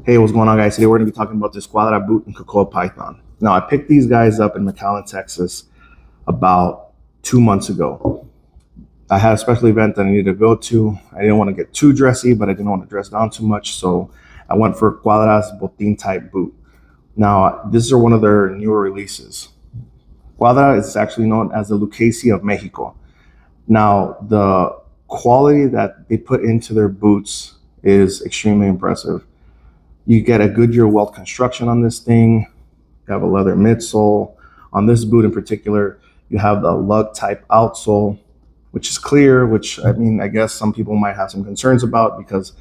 Hey, what's going on, guys? Today we're going to be talking about this Quadra boot and Cocoa Python. Now, I picked these guys up in McAllen, Texas about 2 months ago. I had a special event that I needed to go to. I didn't want to get too dressy, but I didn't want to dress down too much, so I went for Quadra's botín type boot. Now, these are one of their newer releases. Quadra is actually known as the Lucchese of Mexico. Now, the quality that they put into their boots is extremely impressive. You get a Goodyear welt construction on this thing. You have a leather midsole. On this boot in particular, you have the lug type outsole, which is clear, which I guess some people might have some concerns about because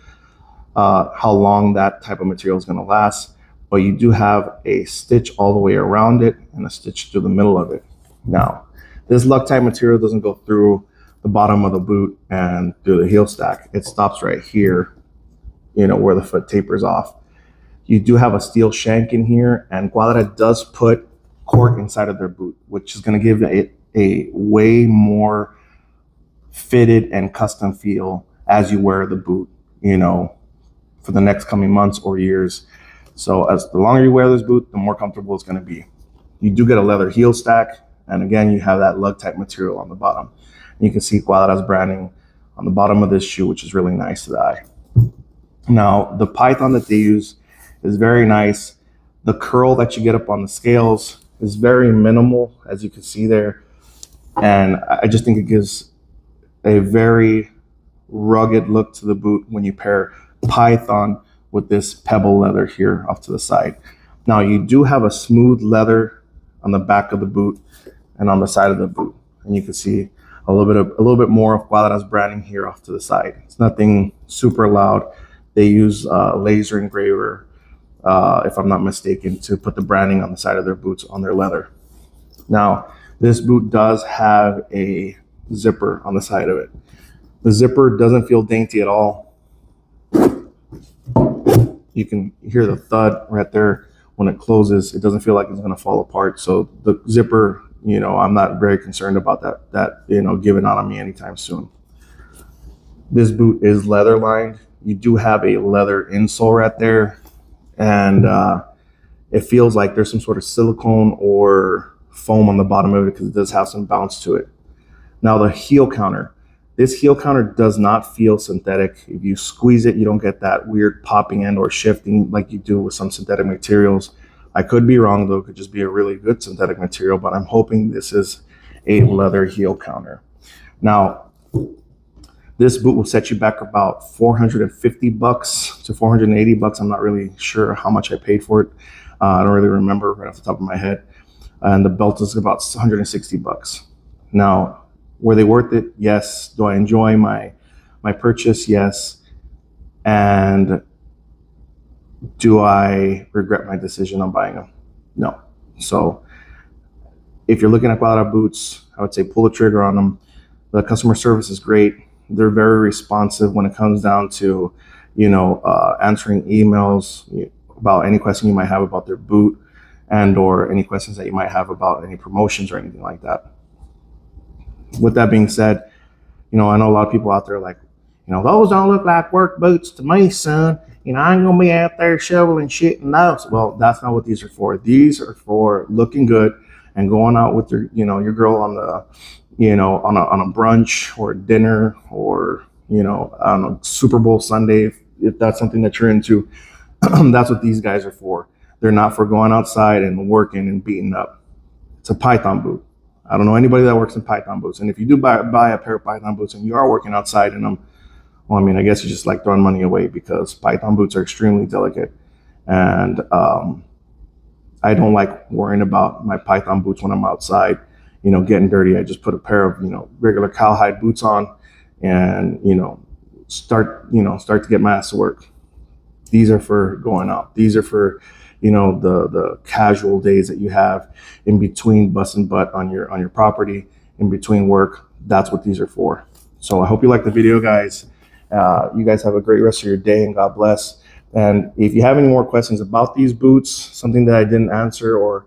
how long that type of material is going to last. But you do have a stitch all the way around it and a stitch through the middle of it. Now, this lug type material doesn't go through the bottom of the boot and through the heel stack. It stops right here, where the foot tapers off. You do have a steel shank in here, and Quadra does put cork inside of their boot, which is going to give it a way more fitted and custom feel as you wear the boot, for the next coming months or years. So as the longer you wear this boot, the more comfortable it's going to be. You do get a leather heel stack, and again, you have that lug type material on the bottom. And you can see Quadra's branding on the bottom of this shoe, which is really nice to the eye. Now, the Python that they use is very nice. The curl that you get up on the scales is very minimal, as you can see there. And I just think it gives a very rugged look to the boot when you pair Python with this pebble leather here off to the side. Now, you do have a smooth leather on the back of the boot and on the side of the boot. And you can see a little bit more of Quadra's branding here off to the side. It's nothing super loud. They use laser engraver, if I'm not mistaken, to put the branding on the side of their boots on their leather. Now, this boot does have a zipper on the side of it. The zipper doesn't feel dainty at all. You can hear the thud right there when it closes. It doesn't feel like it's going to fall apart. So the zipper, I'm not very concerned about that giving out on me anytime soon. This boot is leather lined. You do have a leather insole right there. And it feels like there's some sort of silicone or foam on the bottom of it because it does have some bounce to it. Now, the heel counter. This heel counter does not feel synthetic. If you squeeze it, you don't get that weird popping and or shifting like you do with some synthetic materials. I could be wrong, though. It could just be a really good synthetic material, but I'm hoping this is a leather heel counter. Now, this boot will set you back about $450 to $480. I'm not really sure how much I paid for it. I don't really remember right off the top of my head. And the belt is about $160. Now, were they worth it? Yes. Do I enjoy my purchase? Yes. And do I regret my decision on buying them? No. So if you're looking at Quadra boots, I would say pull the trigger on them. The customer service is great. They're very responsive when it comes down to, answering emails about any question you might have about their boot and or any questions that you might have about any promotions or anything like that. With that being said, I know a lot of people out there like, those don't look like work boots to me, son. I ain't gonna be out there shoveling shit in those. Well, that's not what these are for. These are for looking good and going out with your girl on the, on a brunch or dinner or, on a Super Bowl Sunday, if that's something that you're into. That's what these guys are for. They're not for going outside and working and beating up. It's a Python boot. I don't know anybody that works in Python boots. And if you do buy a pair of Python boots and you are working outside in them, well, I guess you just like throwing money away because Python boots are extremely delicate. And I don't like worrying about my Python boots when I'm outside, getting dirty. I just put a pair of, regular cowhide boots on and, start to get my ass to work. These are for going out. These are for, the casual days that you have in between busting butt on your property, in between work. That's what these are for. So I hope you like the video, guys. You guys have a great rest of your day and God bless. And if you have any more questions about these boots, something that I didn't answer or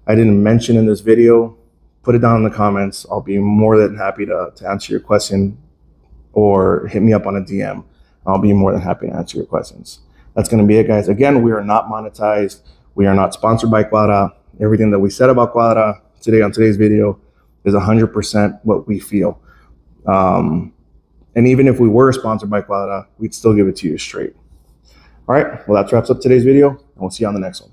I didn't mention in this video, put it down in the comments. I'll be more than happy to answer your question, or hit me up on a DM. I'll be more than happy to answer your questions. That's going to be it, guys. Again, we are not monetized. We are not sponsored by Quadra. Everything that we said about Quadra today on today's video is 100% what we feel. And even if we were sponsored by Quadra, we'd still give it to you straight. All right, well, that wraps up today's video, and we'll see you on the next one.